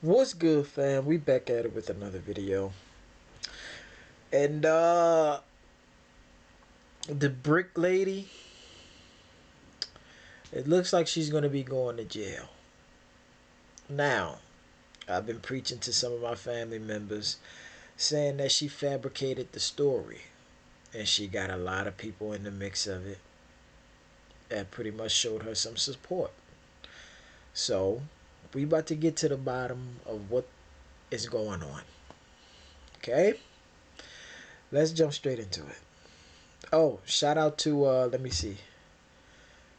What's good, fam? We back at it with another video. And the brick lady, it looks like she's gonna be going to jail. Now, I've been preaching to some of my family members saying that she fabricated the story and she got a lot of people in the mix of it that pretty much showed her some support. So, we about to get to the bottom of what is going on. Okay? Let's jump straight into it. Oh, shout out to let me see.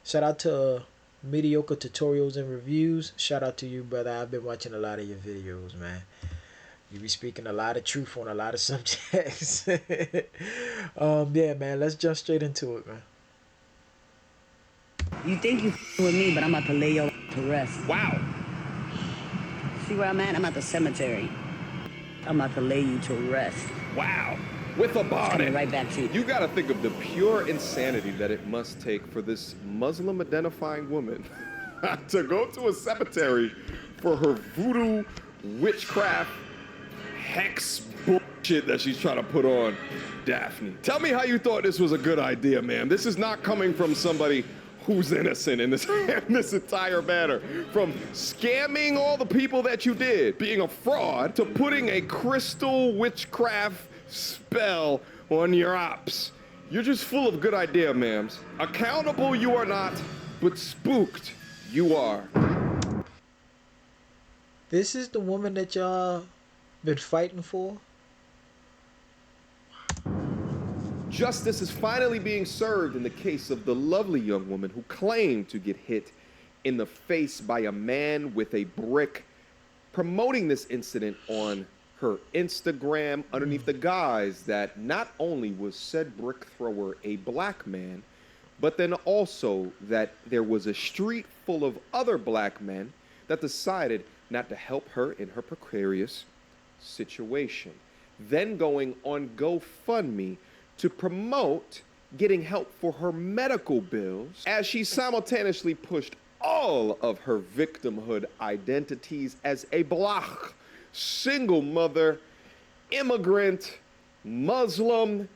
Shout out to Mediocre Tutorials and Reviews. Shout out to you, brother. I've been watching a lot of your videos, man. You be speaking a lot of truth on a lot of subjects. Yeah, man. Let's jump straight into it, man. You think you with me, but I'm about to lay your to rest. Wow. See where I'm at? I'm at the cemetery. I'm about to lay you to rest. Wow. With a bonnet. Coming right back to you. You gotta think of the pure insanity that it must take for this Muslim identifying woman to go to a cemetery for her voodoo witchcraft hex bullshit that she's trying to put on Daphne. Tell me how you thought this was a good idea, ma'am. This is not coming from somebody who's innocent in this, this entire matter. From scamming all the people that you did, being a fraud, to putting a crystal witchcraft spell on your ops. You're just full of good idea, ma'ams. Accountable you are not, but spooked you are. This is the woman that y'all been fighting for? Justice is finally being served in the case of the lovely young woman who claimed to get hit in the face by a man with a brick, promoting this incident on her Instagram underneath the guise that not only was said brick thrower a black man, but then also that there was a street full of other black men that decided not to help her in her precarious situation. Then going on GoFundMe to promote getting help for her medical bills as she simultaneously pushed all of her victimhood identities as a black, single mother, immigrant, Muslim,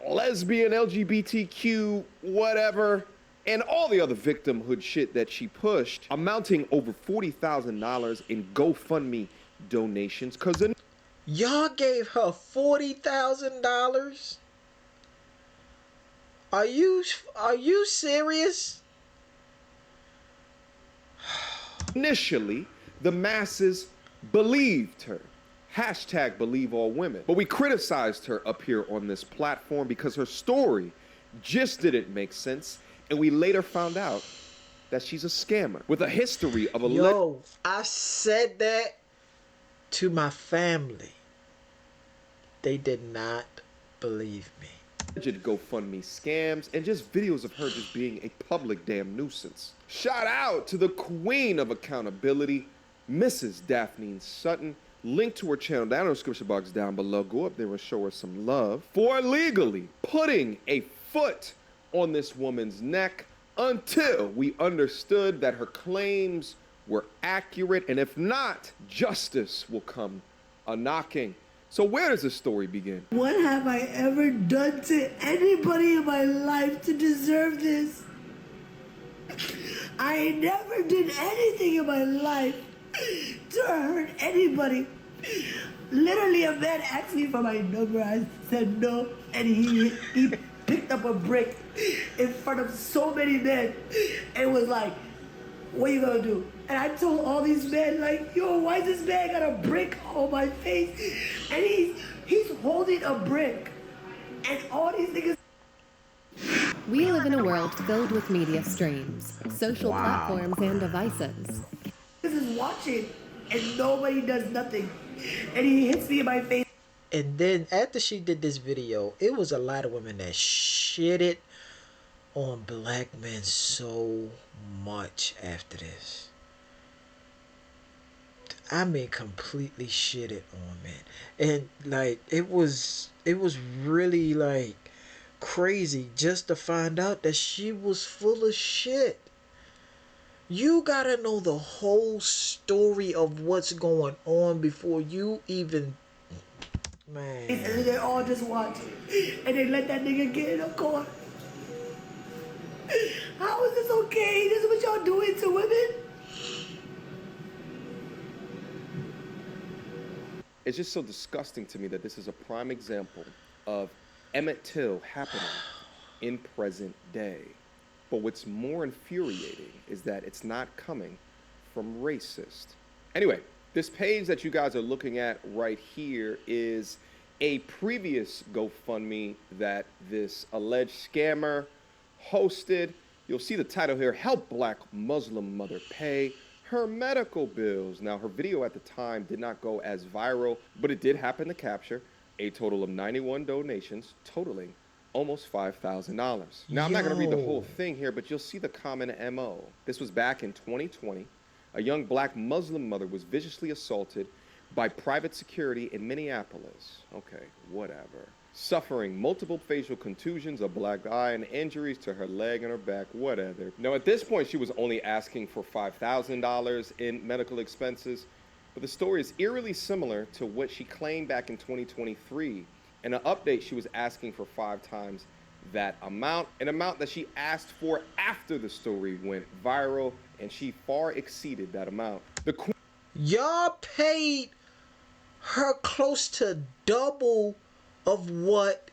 lesbian, LGBTQ, whatever, and all the other victimhood shit that she pushed, amounting over $40,000 in GoFundMe donations. Cause Y'all gave her $40,000? Are you serious? initially, the masses believed her. Hashtag believe all women. But we criticized her up here on this platform because her story just didn't make sense. And we later found out that she's a scammer with a history of a Yo, I said that to my family. They did not believe me. alleged GoFundMe scams and just videos of her just being a public damn nuisance. Shout out to the queen of accountability, Mrs. Daphne Sutton. Link to her channel down in the description box down below. Go up there and show her some love for legally putting a foot on this woman's neck until we understood that her claims were accurate, and if not, justice will come a-knocking. So where does this story begin? What have I ever done to anybody in my life to deserve this? I never did anything in my life to hurt anybody. Literally, a man asked me for my number. I said no, and he picked up a brick in front of so many men and was like, "What you gonna do?" And I told all these men, like, "Yo, why this man got a brick on my face?" And he's holding a brick, and all these niggas. We live in a world filled with media streams, social platforms, and devices. This is watching, and nobody does nothing. And he hits me in my face. And then after she did this video, it was a lot of women that shitted on black men so much after this. I mean, completely shitted on men. And like it was really like crazy just to find out that she was full of shit. You gotta know the whole story of what's going on before you even. Man. And they all just watch it. And they let that nigga get in a court. How is this okay? This is what y'all doing to women? It's just so disgusting to me that this is a prime example of Emmett Till happening in present day. But what's more infuriating is that it's not coming from racist. Anyway, this page that you guys are looking at right here is a previous GoFundMe that this alleged scammer hosted. You'll see the title here, Help Black Muslim Mother Pay Her Medical Bills. Now, her video at the time did not go as viral, but it did happen to capture a total of 91 donations, totaling almost $5,000. Now, I'm not going to read the whole thing here, but you'll see the common MO. This was back in 2020. A young black Muslim mother was viciously assaulted by private security in Minneapolis. Okay, whatever. Suffering multiple facial contusions, a black eye, and injuries to her leg and her back, whatever. Now, at this point, she was only asking for $5,000 in medical expenses, but the story is eerily similar to what she claimed back in 2023. In an update, she was asking for 5 times that amount, an amount that she asked for after the story went viral, and she far exceeded that amount. Y'all paid her close to double of what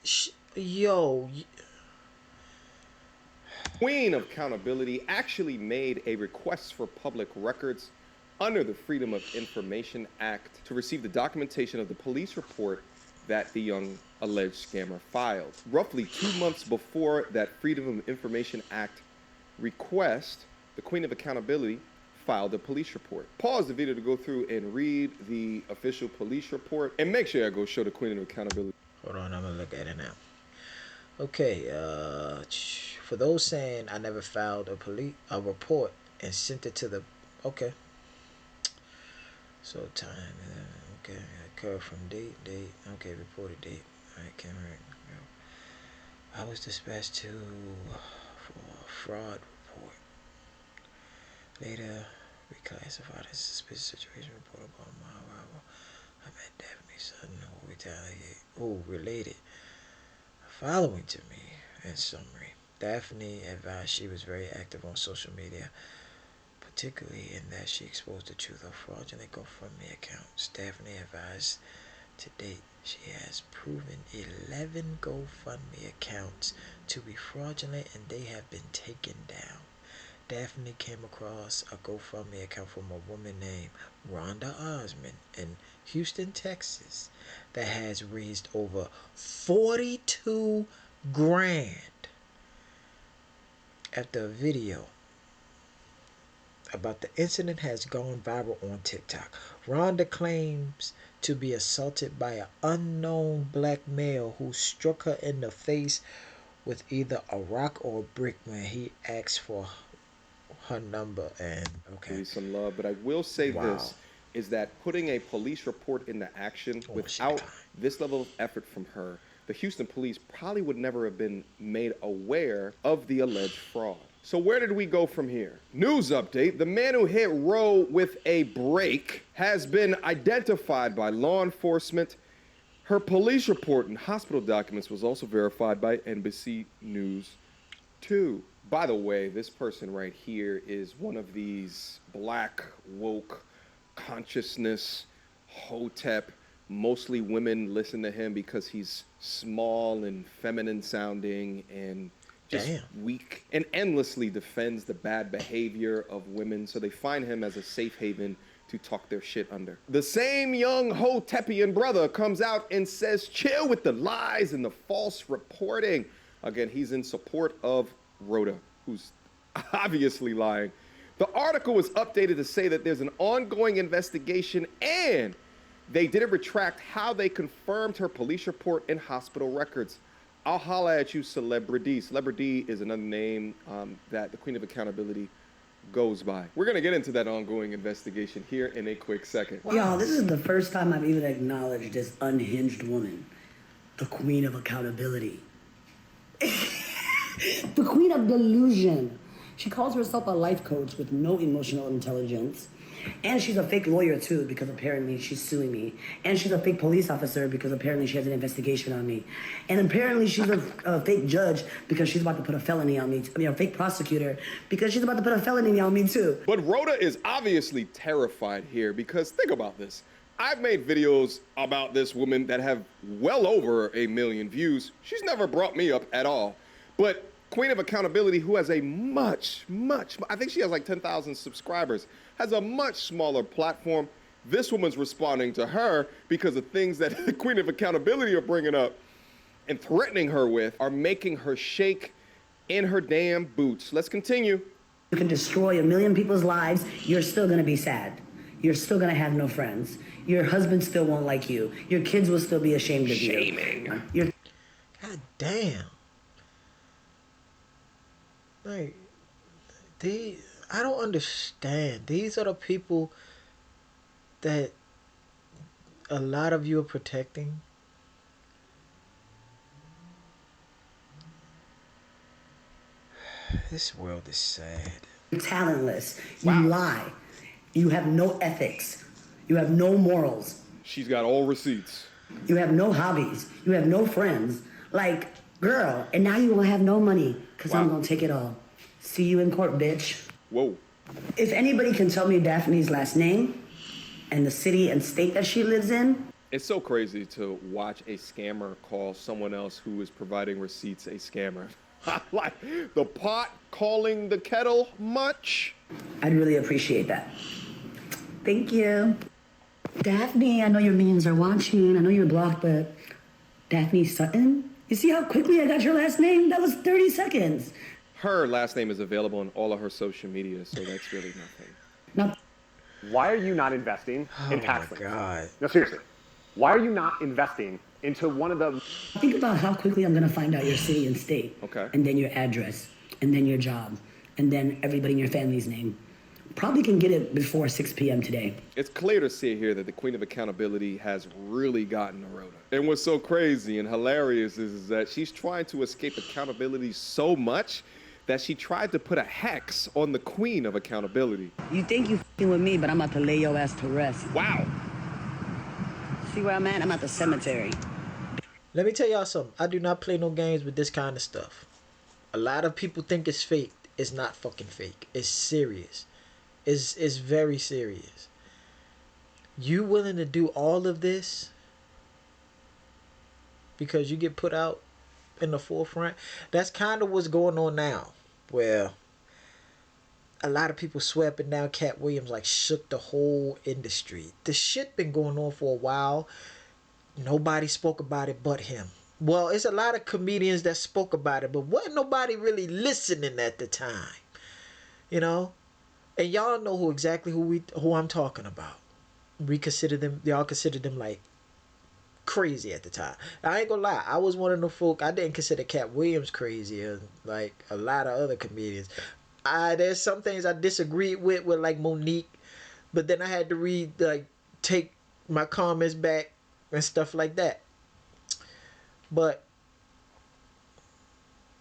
Queen of Accountability actually made a request for public records under the Freedom of Information Act to receive the documentation of the police report that the young alleged scammer filed. Roughly 2 months before that Freedom of Information Act request, the Queen of Accountability filed a police report. Pause the video to go through and read the official police report, and make sure I go show the Queen of Accountability. Hold on, I'm gonna look at it now. Okay, for those saying I never filed a report and sent it to the, okay. So time, okay, occur from date, okay, reported date. All right, camera. I was dispatched to for a fraud report. Later reclassified as suspicious situation reported upon my arrival. I met Daphne Sutton who related following to me. In summary, Daphne advised she was very active on social media, particularly in that she exposed the truth of fraudulent GoFundMe accounts. Daphne advised to date she has proven 11 GoFundMe accounts to be fraudulent and they have been taken down. Daphne came across a GoFundMe account from a woman named Rhonda Osmond in Houston, Texas, that has raised over 42 grand. After a video about the incident has gone viral on TikTok, Rhonda claims to be assaulted by an unknown black male who struck her in the face with either a rock or a brick when he asked for her number. And okay, some love, but I will say this is that putting a police report into action without this level of effort from her, the Houston police probably would never have been made aware of the alleged fraud. So where did we go from here? News update: the man who hit Roe with a brake has been identified by law enforcement. Her police report and hospital documents was also verified by NBC News 2. By the way, this person right here is one of these black woke consciousness hotep. Mostly women listen to him because he's small and feminine sounding and just weak, and endlessly defends the bad behavior of women, so they find him as a safe haven to talk their shit under. The same young hotepian brother comes out and says, chill with the lies and the false reporting. Again, he's in support of Rhoda, who's obviously lying. The article was updated to say that there's an ongoing investigation and they didn't retract how they confirmed her police report and hospital records. I'll holla at you, Celebrity. Celebrity is another name that the Queen of Accountability goes by. We're going to get into that ongoing investigation here in a quick second. Y'all, this is the first time I've even acknowledged this unhinged woman, the Queen of Accountability. The Queen of Delusion. She calls herself a life coach with no emotional intelligence. And she's a fake lawyer too, because apparently she's suing me. And she's a fake police officer because apparently she has an investigation on me. And apparently she's a fake judge because she's about to put a felony on me. I mean, a fake prosecutor because she's about to put a felony on me too. But Rhoda is obviously terrified here because think about this. I've made videos about this woman that have well over 1 million views. She's never brought me up at all. But Queen of Accountability, who has a much, I think she has like 10,000 subscribers, has a much smaller platform. This woman's responding to her because the things that the Queen of Accountability are bringing up and threatening her with are making her shake in her damn boots. Let's continue. You can destroy 1 million people's lives. You're still going to be sad. You're still going to have no friends. Your husband still won't like you. Your kids will still be ashamed of you. Shaming. God damn. Like, I don't understand. These are the people that a lot of you are protecting. This world is sad. You're talentless. Wow. You lie. You have no ethics. You have no morals. She's got all receipts. You have no hobbies. You have no friends. Like, girl, and now you will have no money because I'm going to take it all. See you in court, bitch. Whoa. If anybody can tell me Daphne's last name and the city and state that she lives in. It's so crazy to watch a scammer call someone else who is providing receipts a scammer. Like the pot calling the kettle much? I'd really appreciate that. Thank you. Daphne, I know your minions are watching. I know you're blocked, but Daphne Sutton? You see how quickly I got your last name? That was 30 seconds. Her last name is available on all of her social media, so that's really nothing. Now, why are you not investing in tax my links? God. No, seriously. Why are you not investing into one of the... think about how quickly I'm going to find out your city and state. Okay. And then your address. And then your job. And then everybody in your family's name. Probably can get it before 6 p.m. today. It's clear to see here that the Queen of Accountability has really gotten to Rhoda. And what's so crazy and hilarious is that she's trying to escape accountability so much that she tried to put a hex on the Queen of Accountability. You think you f***ing with me, but I'm about to lay your ass to rest. Wow. See where I'm at? I'm at the cemetery. Let me tell y'all something. I do not play no games with this kind of stuff. A lot of people think it's fake. It's not fucking fake. It's serious. It's very serious. You willing to do all of this because you get put out in the forefront? That's kind of what's going on now. Where a lot of people swear up and down Cat Williams like shook the whole industry. The shit been going on for a while. Nobody spoke about it but him. Well, it's a lot of comedians that spoke about it, but wasn't nobody really listening at the time. You know? And y'all know who I'm talking about. Y'all consider them like crazy at the time. I ain't gonna lie, I was one of the folk. I didn't consider Cat Williams crazy, or like a lot of other comedians. There's some things I disagreed with like Monique, but then I had to take my comments back and stuff like that. But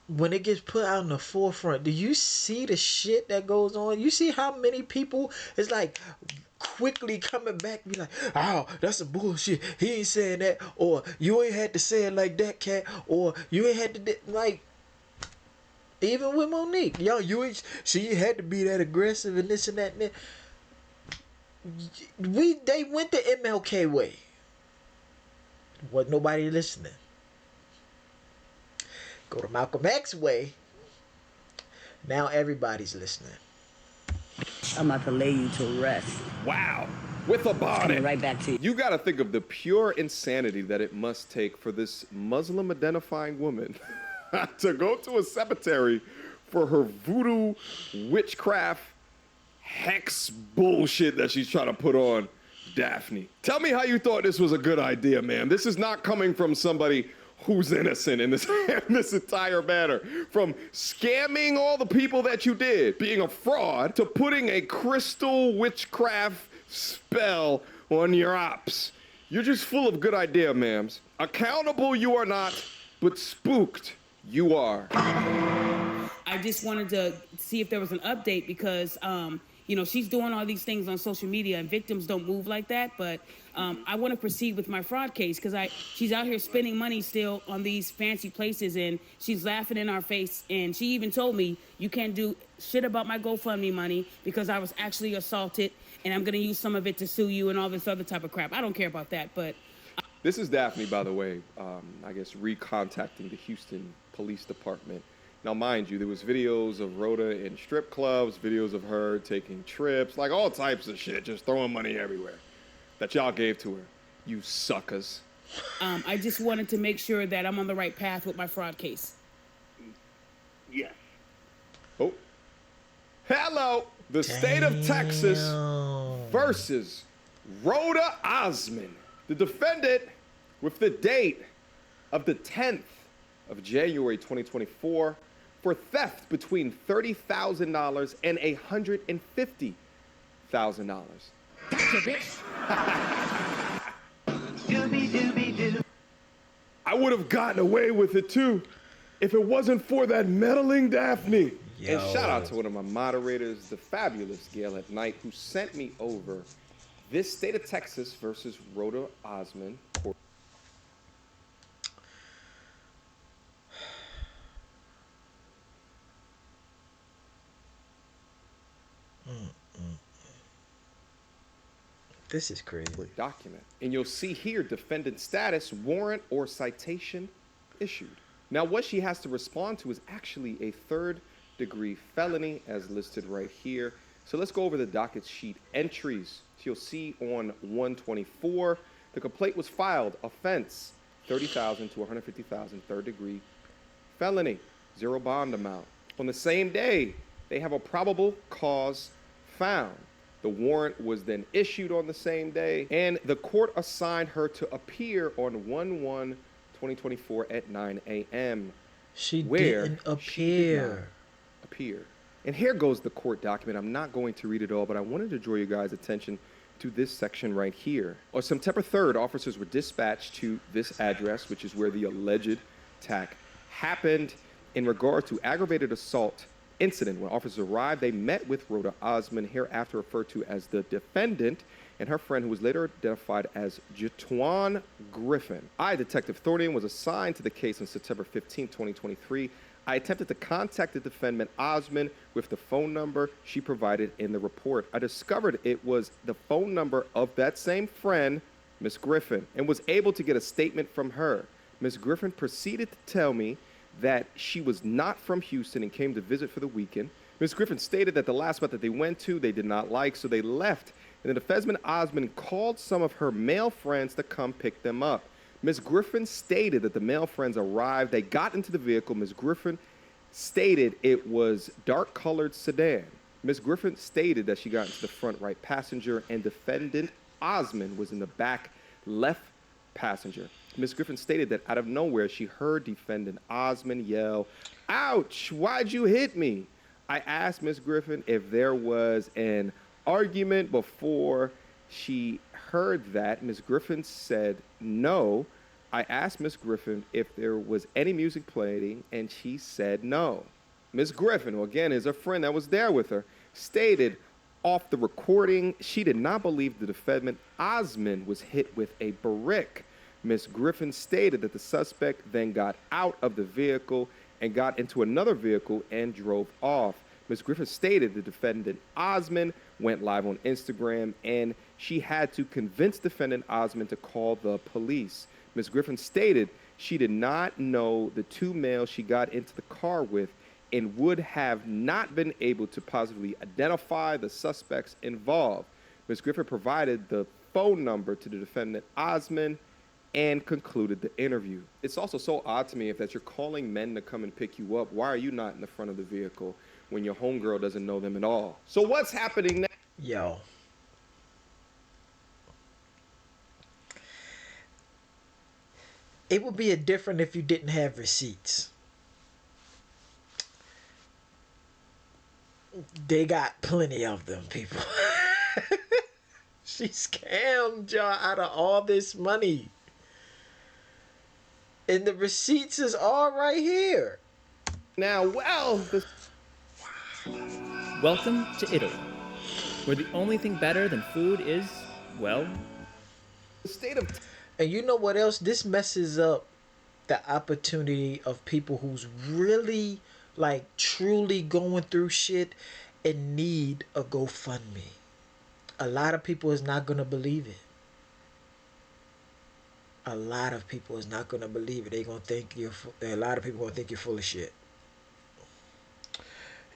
when it gets put out in the forefront, do you see the shit that goes on? You see how many people is like quickly coming back and be like, oh, that's some bullshit. He ain't saying that. Or you ain't had to say it like that, Cat. Or you ain't had to, like, even with Monique. Yo, she had to be that aggressive and this and that. And that. They went the MLK way. Wasn't nobody listening. Go to Malcolm X way. Now everybody's listening. I'm about to lay you to rest. Wow. With a body. Coming right back to you. You got to think of the pure insanity that it must take for this Muslim identifying woman to go to a cemetery for her voodoo witchcraft hex bullshit that she's trying to put on Daphne. Tell me how you thought this was a good idea, ma'am. This is not coming from somebody who's innocent in this, this entire matter. From scamming all the people that you did, being a fraud, to putting a crystal witchcraft spell on your ops. You're just full of good idea, ma'ams. Accountable you are not, but spooked you are. I I just wanted to see if there was an update because, you know, she's doing all these things on social media and victims don't move like that. But I want to proceed with my fraud case because she's out here spending money still on these fancy places and she's laughing in our face. And she even told me, you can't do shit about my GoFundMe money because I was actually assaulted and I'm going to use some of it to sue you and all this other type of crap. I don't care about that, but... This is Daphne, by the way, I guess recontacting the Houston Police Department. Now, mind you, there was videos of Rhoda in strip clubs, videos of her taking trips, like all types of shit, just throwing money everywhere that y'all gave to her. You suckers. I just wanted to make sure that I'm on the right path with my fraud case. Yes. Oh. Hello. The state of Texas versus Rhoda Osmond. The defendant with the date of the 10th of January 2024 for theft between $30,000 and $150,000. Gotcha, bitch. Doobie doobie doo. I would have gotten away with it too if it wasn't for that meddling Daphne. Yo. And shout out to one of my moderators, the fabulous Gail at Night, who sent me over this state of Texas versus Rhoda Osmond. This is crazy. Document. And you'll see here defendant status, warrant or citation issued. Now what she has to respond to is actually a third-degree felony as listed right here. So let's go over the docket sheet entries. So you'll see on 124, the complaint was filed, offense, $30,000 to $150,000, third-degree felony, 0 bond amount. On the same day, they have a probable cause found. The warrant was then issued on the same day, and the court assigned her to appear on 1/1/2024 at 9 a.m. She didn't appear. She did not appear. And here goes the court document. I'm not going to read it all, but I wanted to draw you guys' attention to this section right here. On September 3rd, officers were dispatched to this address, which is where the alleged attack happened. In regard to aggravated assault incident, when officers arrived, they met with Rhoda Osmond, hereafter referred to as the defendant, and her friend, who was later identified as Jatwan Griffin. I, Detective Thornian, was assigned to the case on September 15, 2023. I attempted to contact the defendant Osmond with the phone number she provided in the report. I discovered it was the phone number of that same friend, Miss Griffin, and was able to get a statement from her. Miss Griffin proceeded to tell me that she was not from Houston and came to visit for the weekend. Miss Griffin stated that the last spot that they went to, they did not like, so they left. And then the defendant Osmond called some of her male friends to come pick them up. Miss Griffin stated that the male friends arrived. They got into the vehicle. Miss Griffin stated it was dark-colored sedan. Miss Griffin stated that she got into the front right passenger, and defendant Osmond was in the back left passenger. Miss Griffin stated that out of nowhere, she heard defendant Osmond yell, "Ouch, why'd you hit me?" I asked Miss Griffin if there was an argument before she heard that. Miss Griffin said no. I asked Miss Griffin if there was any music playing, and she said no. Miss Griffin, who again is a friend that was there with her, stated off the recording she did not believe the defendant Osmond was hit with a brick. Miss Griffin stated that the suspect then got out of the vehicle and got into another vehicle and drove off. Miss Griffin stated the defendant Osmond went live on Instagram and she had to convince defendant Osmond to call the police. Miss Griffin stated she did not know the two males she got into the car with and would have not been able to positively identify the suspects involved. Miss Griffin provided the phone number to the defendant Osmond and concluded the interview. It's also so odd to me if that you're calling men to come and pick you up. Why are you not in the front of the vehicle when your homegirl doesn't know them at all? So what's happening now? Yo. It would be different if you didn't have receipts. They got plenty of them, people. She scammed y'all out of all this money. And the receipts is all right here. Now, well, the Welcome to Italy, where the only thing better than food is, well, state of And you know what else? This messes up the opportunity of people who's really, like, truly going through shit and need a GoFundMe. A lot of people is not gonna believe it. A lot of people is not gonna believe it. They gonna think a lot of people gonna think you're full of shit.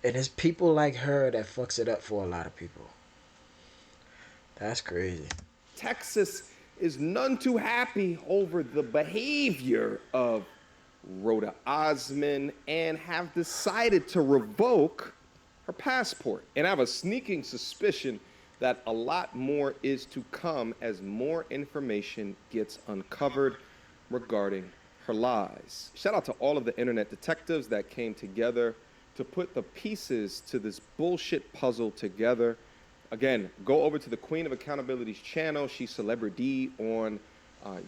And it's people like her that fucks it up for a lot of people. That's crazy. Texas is none too happy over the behavior of Rhoda Osman and have decided to revoke her passport. And I have a sneaking suspicion that a lot more is to come as more information gets uncovered regarding her lies. Shout out to all of the internet detectives that came together to put the pieces to this bullshit puzzle together. Again, go over to the Queen of Accountability's channel. She's Celebrity on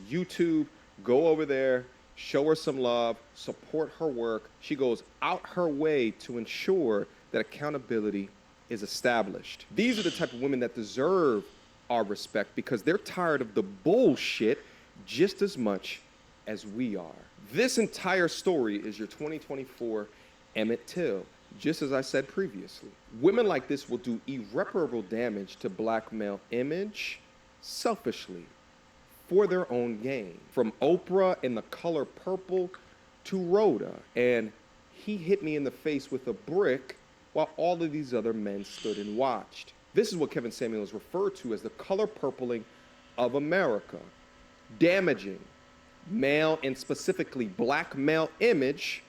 YouTube. Go over there, show her some love, support her work. She goes out her way to ensure that accountability is established. These are the type of women that deserve our respect because they're tired of the bullshit just as much as we are. This entire story is your 2024 Emmett Till. Just as I said previously, women like this will do irreparable damage to black male image selfishly for their own gain. From Oprah in The Color Purple to Rhoda, and he hit me in the face with a brick while all of these other men stood and watched. This is what Kevin Samuels referred to as the color purpling of America, damaging male and specifically black male image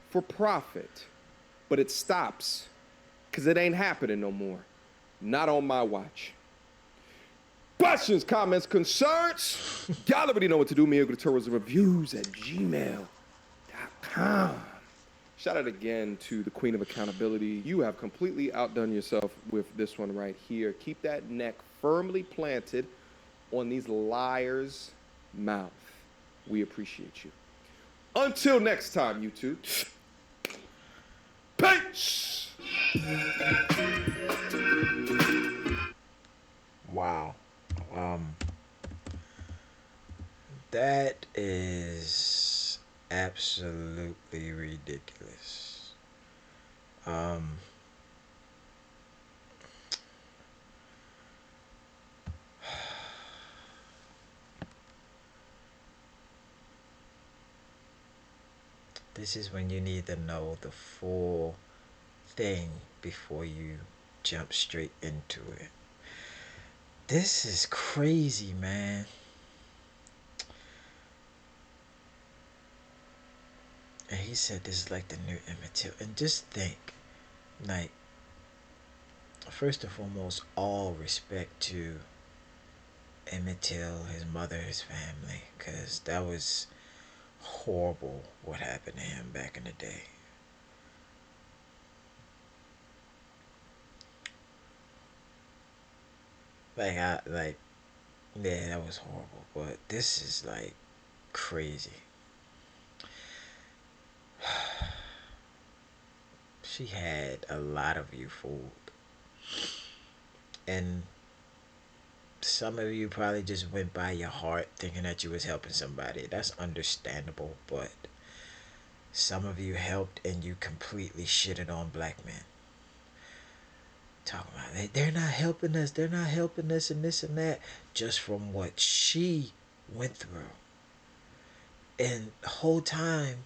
for profit. But it stops, because it ain't happening no more. Not on my watch. Questions, comments, concerns? Y'all already know what to do. Mediocre Tourism Reviews at gmail.com. Shout out again to the Queen of Accountability. You have completely outdone yourself with this one right here. Keep that neck firmly planted on these liars' mouth. We appreciate you. Until next time, YouTube. Peace! Wow. That is absolutely ridiculous. This is when you need to know the full thing before you jump straight into it. This is crazy, man. And he said this is like the new Emmett Till. And just think, like, first and foremost, all respect to Emmett Till, his mother, his family, because that was horrible what happened to him back in the day. Yeah, that was horrible. But this is like crazy. She had a lot of you fooled. And some of you probably just went by your heart thinking that you was helping somebody. That's understandable, but some of you helped and you completely shitted on black men. Talking about they're not helping us, and this and that, just from what she went through. And the whole time,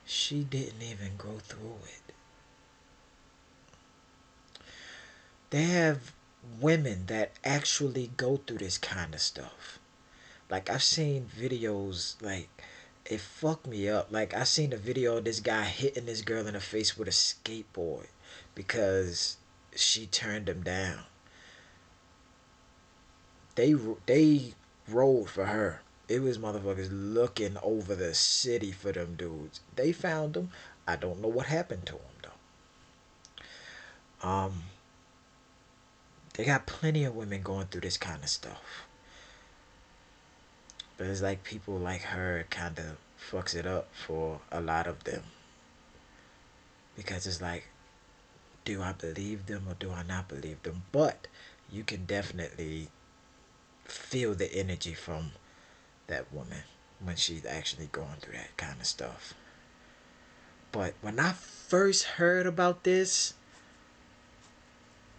she didn't even go through it. They have women that actually go through this kind of stuff. Like, I've seen videos, like, it fucked me up. Like, I seen a video of this guy hitting this girl in the face with a skateboard because she turned him down. They rode for her. It was motherfuckers looking over the city for them dudes. They found them. I don't know what happened to them though. They got plenty of women going through this kind of stuff. But it's like people like her kind of fucks it up for a lot of them. because it's like, do I believe them or do I not believe them? But you can definitely feel the energy from that woman when she's actually going through that kind of stuff. But when I first heard about this,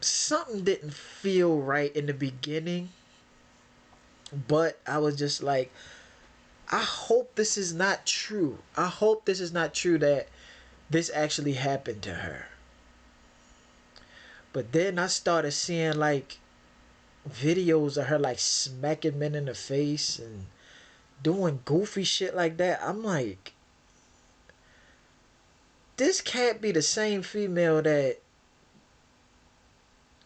something didn't feel right in the beginning. But I was just like, I hope this is not true. I hope this is not true that this actually happened to her. But then I started seeing like videos of her like smacking men in the face and doing goofy shit like that. I'm like, this can't be the same female that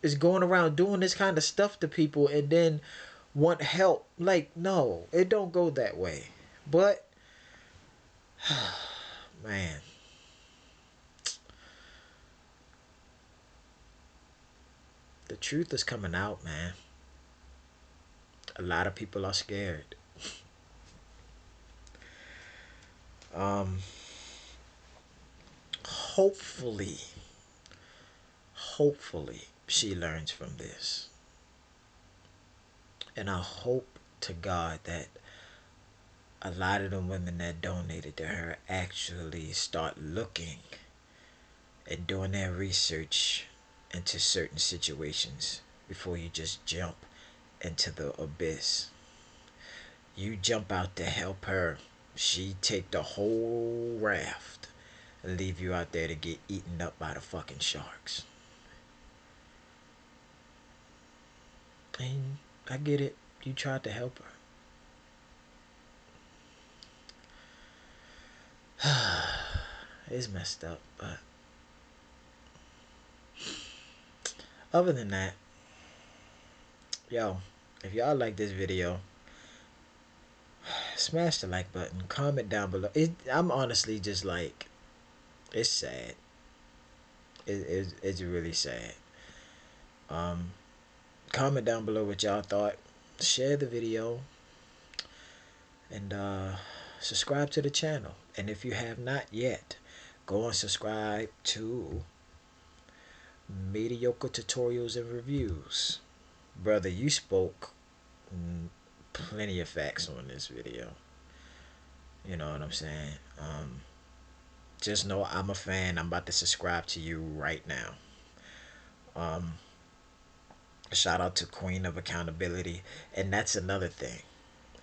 is going around doing this kind of stuff to people and then want help. Like, no, it don't go that way. But man, the truth is coming out, man. A lot of people are scared. Um, hopefully, hopefully she learns from this. And I hope to God that a lot of the women that donated to her actually start looking and doing their research into certain situations before you just jump into the abyss. You jump out to help her, she take the whole raft and leave you out there to get eaten up by the fucking sharks. And I get it, you tried to help her. It's messed up, but other than that, yo, if y'all like this video, smash the like button, comment down below. I'm honestly just like, it's sad. It's really sad. Um, comment down below what y'all thought. Share the video. And subscribe to the channel. And if you have not yet, go and subscribe to Mediocre Tutorials and Reviews. Brother, you spoke plenty of facts on this video. You know what I'm saying? Just know I'm a fan. I'm about to subscribe to you right now. Shout out to Queen of Accountability. And that's another thing.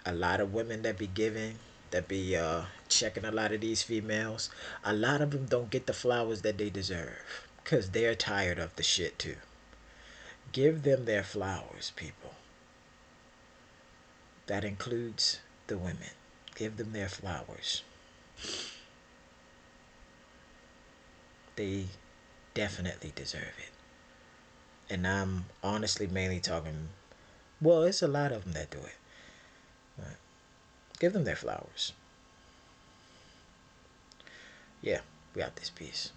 A lot of women that be giving, that be checking a lot of these females, a lot of them don't get the flowers that they deserve. Because they're tired of the shit too. Give them their flowers, people. That includes the women. Give them their flowers. They definitely deserve it. And I'm honestly mainly talking, well, it's a lot of them that do it. But give them their flowers. Yeah, we got this piece.